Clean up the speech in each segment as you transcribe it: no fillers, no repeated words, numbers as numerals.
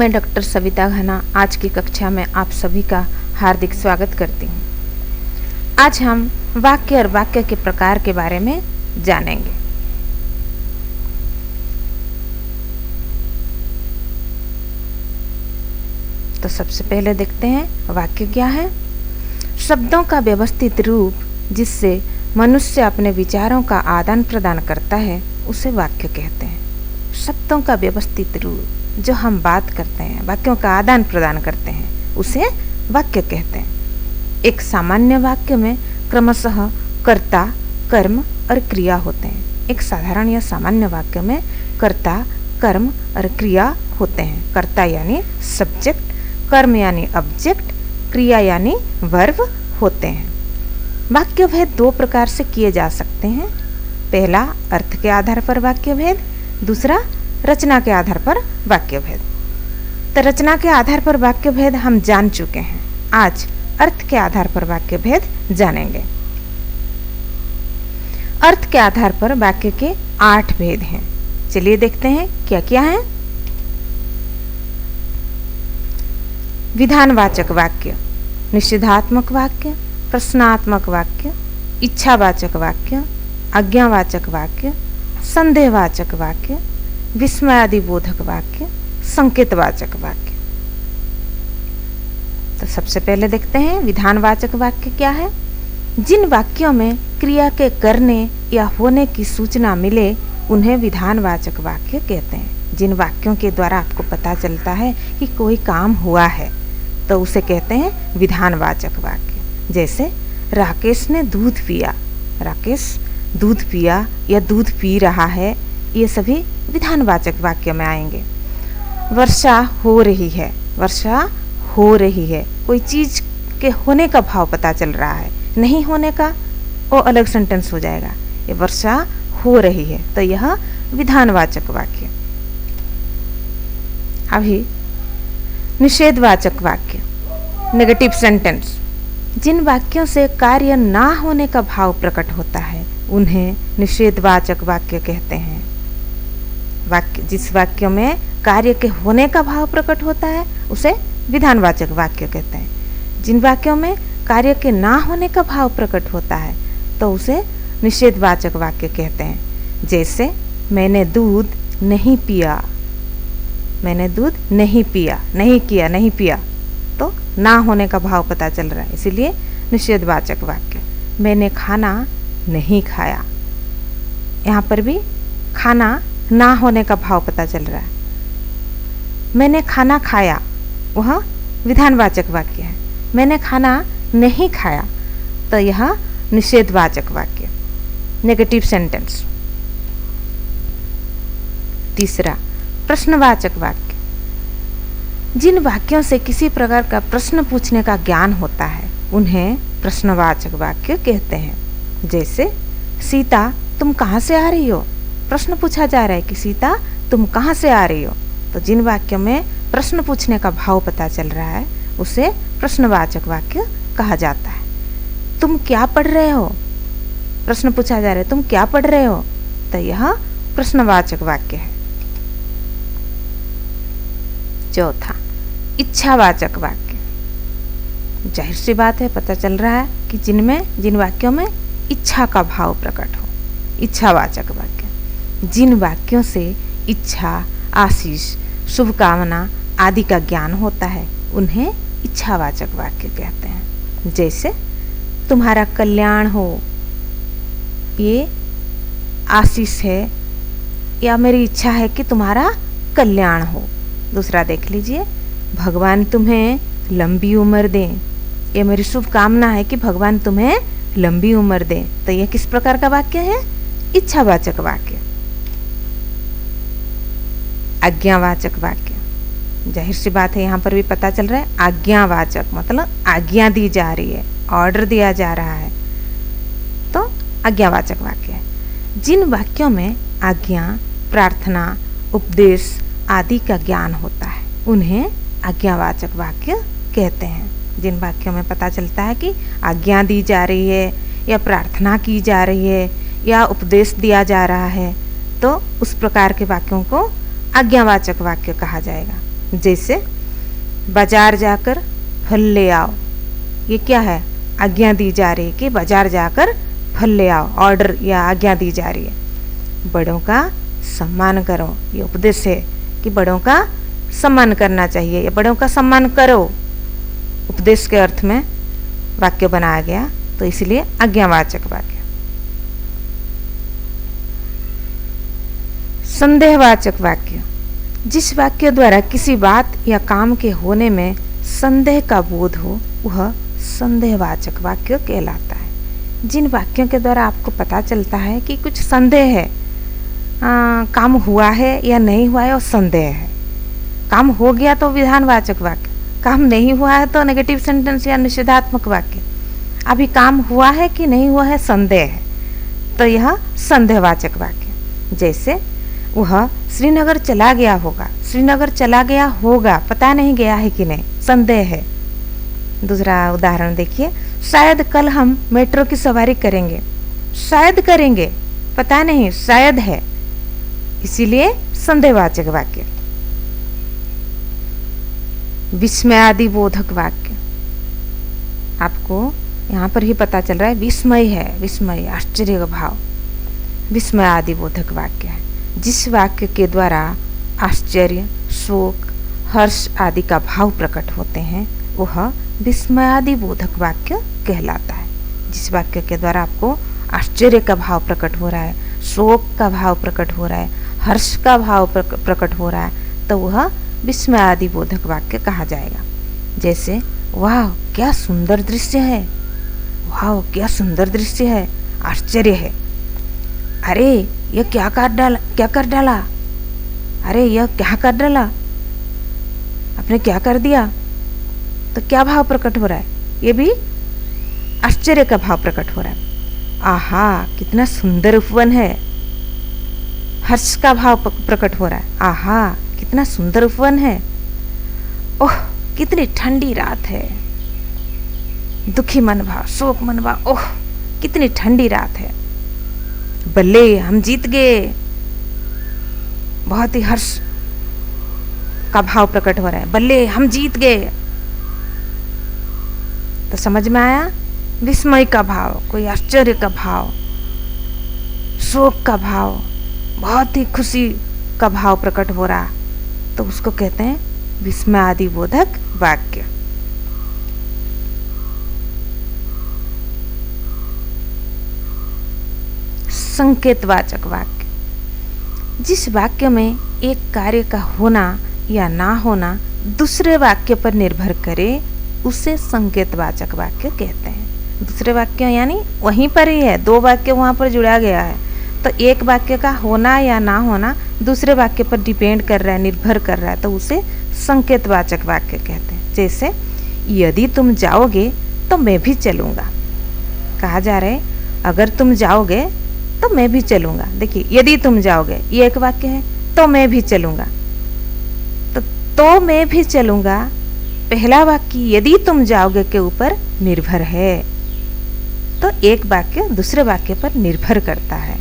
मैं डॉक्टर सविता घना आज की कक्षा में आप सभी का हार्दिक स्वागत करती हूँ। आज हम वाक्य और वाक्य के प्रकार के बारे में जानेंगे। तो सबसे पहले देखते हैं वाक्य क्या है। शब्दों का व्यवस्थित रूप जिससे मनुष्य अपने विचारों का आदान प्रदान करता है उसे वाक्य कहते हैं। शब्दों का व्यवस्थित रूप जो हम बात करते हैं, वाक्यों का आदान प्रदान करते हैं, उसे वाक्य कहते हैं। एक सामान्य वाक्य में क्रमशः कर्ता, कर्म और क्रिया होते हैं। एक साधारण या सामान्य वाक्य में कर्ता, कर्म और क्रिया होते हैं। कर्ता यानी सब्जेक्ट, कर्म यानी ऑब्जेक्ट, क्रिया यानी वर्ब होते हैं। वाक्य भेद दो प्रकार से किए जा सकते हैं। पहला अर्थ के आधार पर वाक्य भेद, दूसरा रचना के आधार पर वाक्य भेद। तो रचना के आधार पर वाक्य भेद हम जान चुके हैं। आज अर्थ के आधार पर वाक्य भेद जानेंगे। अर्थ के आधार पर वाक्य के 8 भेद हैं। चलिए देखते हैं क्या क्या है। विधानवाचक वाक्य, निषेधात्मक वाक्य, प्रश्नात्मक वाक्य, इच्छावाचक वाक्य, आज्ञावाचक वाक्य, संदेहवाचक वाक्य, विस्मयादिबोधक वाक्य, संकेतवाचक वाक्य। तो सबसे पहले देखते हैं विधानवाचक वाक्य क्या है। जिन वाक्यों में क्रिया के करने या होने की सूचना मिले उन्हें विधानवाचक वाक्य कहते हैं। जिन वाक्यों के द्वारा आपको पता चलता है कि कोई काम हुआ है तो उसे कहते हैं विधानवाचक वाक्य। जैसे राकेश ने दूध पिया, राकेश दूध पिया या दूध पी रहा है, ये सभी विधानवाचक वाक्य में आएंगे। वर्षा हो रही है, वर्षा हो रही है, कोई चीज के होने का भाव पता चल रहा है, नहीं होने का वो अलग सेंटेंस हो जाएगा। ये वर्षा हो रही है तो यह विधानवाचक वाक्य। अभी निषेधवाचक वाक्य, नेगेटिव सेंटेंस। जिन वाक्यों से कार्य ना होने का भाव प्रकट होता है उन्हें निषेधवाचक वाक्य कहते हैं। वाक्य जिस वाक्य में कार्य के होने का भाव प्रकट होता है उसे विधानवाचक वाक्य कहते हैं। जिन वाक्यों में कार्य के ना होने का भाव प्रकट होता है तो उसे निषेधवाचक वाक्य कहते हैं। जैसे मैंने दूध नहीं पिया, मैंने दूध नहीं पिया, नहीं किया, नहीं पिया, तो ना होने का भाव पता चल रहा है, इसीलिए निषेधवाचक वाक्य। मैंने खाना नहीं खाया, यहाँ पर भी खाना ना होने का भाव पता चल रहा है। मैंने खाना खाया, वह विधानवाचक वाक्य है। मैंने खाना नहीं खाया तो यह निषेधवाचक वाक्य, नेगेटिव सेंटेंस। तीसरा प्रश्नवाचक वाक्य। जिन वाक्यों से किसी प्रकार का प्रश्न पूछने का ज्ञान होता है उन्हें प्रश्नवाचक वाक्य कहते हैं। जैसे सीता तुम कहाँ से आ रही हो, प्रश्न पूछा जा रहा है कि सीता तुम कहाँ से आ रही हो। तो जिन वाक्यों में प्रश्न पूछने का भाव पता चल रहा है उसे प्रश्नवाचक वाक्य कहा जाता है। तुम क्या पढ़ रहे हो, प्रश्न पूछा जा रहा है तुम क्या पढ़ रहे हो, तो यह प्रश्नवाचक वाक्य है। चौथा इच्छावाचक वाक्य। जाहिर सी बात है, पता चल रहा है कि जिन वाक्यों में इच्छा का भाव प्रकट हो, इच्छावाचक वाक्य। जिन वाक्यों से इच्छा, आशीष, शुभकामना आदि का ज्ञान होता है उन्हें इच्छावाचक वाक्य कहते हैं। जैसे तुम्हारा कल्याण हो, ये आशीष है या मेरी इच्छा है कि तुम्हारा कल्याण हो। दूसरा देख लीजिए, भगवान तुम्हें लंबी उम्र दें, ये मेरी शुभकामना है कि भगवान तुम्हें लंबी उम्र दें। तो यह किस प्रकार का वाक्य है? इच्छावाचक वाक्य। आज्ञावाचक वाक्य। जाहिर सी बात है, यहाँ पर भी पता चल रहा है आज्ञावाचक मतलब आज्ञा दी जा रही है, ऑर्डर दिया जा रहा है, तो आज्ञावाचक वाक्य है। जिन वाक्यों में आज्ञा, प्रार्थना, उपदेश आदि का ज्ञान होता है उन्हें आज्ञावाचक वाक्य कहते हैं। जिन वाक्यों में पता चलता है कि आज्ञा दी जा रही है या प्रार्थना की जा रही है या उपदेश दिया जा रहा है तो उस प्रकार के वाक्यों को आज्ञावाचक वाक्य कहा जाएगा। जैसे बाजार जाकर फल ले आओ, ये क्या है? आज्ञा दी जा रही है कि बाजार जाकर फल ले आओ, ऑर्डर या आज्ञा दी जा रही है। बड़ों का सम्मान करो, ये उपदेश है कि बड़ों का सम्मान करना चाहिए या बड़ों का सम्मान करो। उपदेश के अर्थ में वाक्य बनाया गया, तो इसलिए आज्ञावाचक वाक्य। संदेहवाचक वाक्य, जिस वाक्य द्वारा किसी बात या काम के होने में संदेह का बोध हो वह संदेहवाचक वाक्य कहलाता है। जिन वाक्यों के द्वारा आपको पता चलता है कि कुछ संदेह है, काम हुआ है या नहीं हुआ है और संदेह है। काम हो गया तो विधानवाचक वाक्य, काम नहीं हुआ है तो नेगेटिव सेंटेंस या निषेधात्मक वाक्य। अभी काम हुआ है कि नहीं हुआ है संदेह है, तो यह संदेहवाचक वाक्य। जैसे वह श्रीनगर चला गया होगा, श्रीनगर चला गया होगा, पता नहीं गया है कि नहीं, संदेह है। दूसरा उदाहरण देखिए, शायद कल हम मेट्रो की सवारी करेंगे, शायद करेंगे, पता नहीं, शायद है, इसीलिए संदेहवाचक वाक्य। विस्मयादिबोधक वाक्य, आपको यहाँ पर ही पता चल रहा है विस्मय है, विस्मय आश्चर्य का भाव, विस्मयादिबोधक वाक्य है। जिस वाक्य के द्वारा आश्चर्य, शोक, हर्ष आदि का भाव प्रकट होते हैं वह विस्मयादिबोधक वाक्य कहलाता है। जिस वाक्य के द्वारा आपको आश्चर्य का भाव प्रकट हो रहा है, शोक का भाव प्रकट हो रहा है, हर्ष का भाव प्रकट हो रहा है, तो वह विस्मयादिबोधक वाक्य कहा जाएगा। जैसे वाह क्या सुंदर दृश्य है, वाह क्या सुंदर दृश्य है, आश्चर्य है। अरे यह क्या कर डाला, अरे यह क्या कर डाला, आपने क्या कर दिया, तो क्या भाव प्रकट हो रहा है? ये भी आश्चर्य का भाव प्रकट हो रहा है। आहा कितना सुंदर उपवन है, हर्ष का भाव प्रकट हो रहा है। आहा कितना सुंदर उपवन है, ओह कितनी ठंडी रात है, दुखी मन भाव, शोक मन भाव, ओह कितनी ठंडी रात है। बल्ले हम जीत गए, बहुत ही हर्ष का भाव प्रकट हो रहा है, बल्ले हम जीत गए। तो समझ में आया, विस्मय का भाव, कोई आश्चर्य का भाव, शोक का भाव, बहुत ही खुशी का भाव प्रकट हो रहा, तो उसको कहते हैं विस्मयादिबोधक वाक्य। संकेतवाचक वाक्य, जिस वाक्य में एक कार्य का होना या ना होना दूसरे वाक्य पर निर्भर करे उसे संकेतवाचक वाक्य कहते हैं। दूसरे वाक्य यानी वहीं पर ही है, दो वाक्य वहाँ पर जुड़ा गया है, तो एक वाक्य का होना या ना होना दूसरे वाक्य पर डिपेंड कर रहा है, निर्भर कर रहा है, तो उसे संकेतवाचक वाक्य कहते हैं। जैसे यदि तुम जाओगे तो मैं भी चलूँगा, कहा जा रहा है अगर तुम जाओगे तो मैं भी चलूँगा। देखिए यदि तुम जाओगे ये एक वाक्य है, तो मैं भी चलूँगा, तो मैं भी चलूँगा पहला वाक्य यदि तुम जाओगे के ऊपर निर्भर है, तो एक वाक्य दूसरे वाक्य पर निर्भर करता है।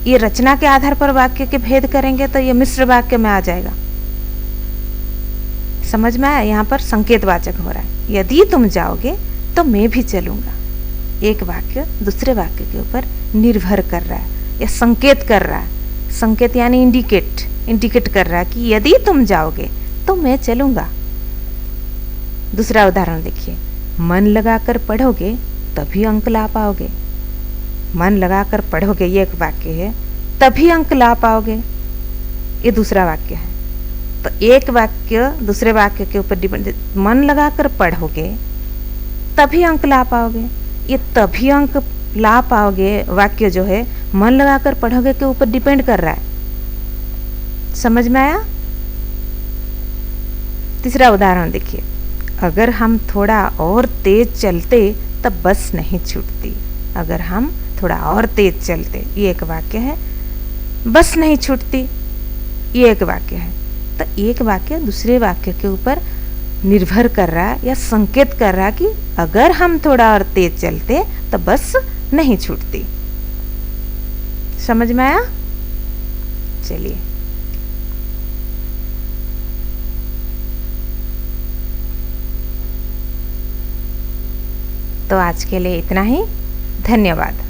ये रचना के आधार पर वाक्य के भेद करेंगे तो ये मिश्र वाक्य में आ जाएगा। समझ में आया, यहाँ पर संकेतवाचक हो रहा है, यदि तुम जाओगे तो मैं भी चलूँगा। एक वाक्य दूसरे वाक्य के ऊपर निर्भर कर रहा है या संकेत कर रहा है। संकेत यानी इंडिकेट कर रहा है कि यदि तुम जाओगे तो मैं चलूँगा। दूसरा उदाहरण देखिए, मन लगाकर पढ़ोगे तभी अंक ला पाओगे। मन लगाकर पढ़ोगे ये एक वाक्य है, तभी अंक ला पाओगे ये दूसरा वाक्य है। तो एक वाक्य दूसरे वाक्य के ऊपर डिपेंड, मन लगाकर पढ़ोगे तभी अंक ला पाओगे, ये तभी अंक ला पाओगे वाक्य जो है मन लगाकर पढ़ोगे के ऊपर डिपेंड कर रहा है। समझ में आया। तीसरा उदाहरण देखिए, अगर हम थोड़ा और तेज चलते तब बस नहीं छूटती। अगर हम थोड़ा और तेज चलते, ये एक वाक्य है। बस नहीं छूटती, ये एक वाक्य है। तो एक वाक्य दूसरे वाक्य के ऊपर निर्भर कर रहा है या संकेत कर रहा है कि अगर हम थोड़ा और तेज चलते तो बस नहीं छूटती। समझ में आया। चलिए तो आज के लिए इतना ही। धन्यवाद।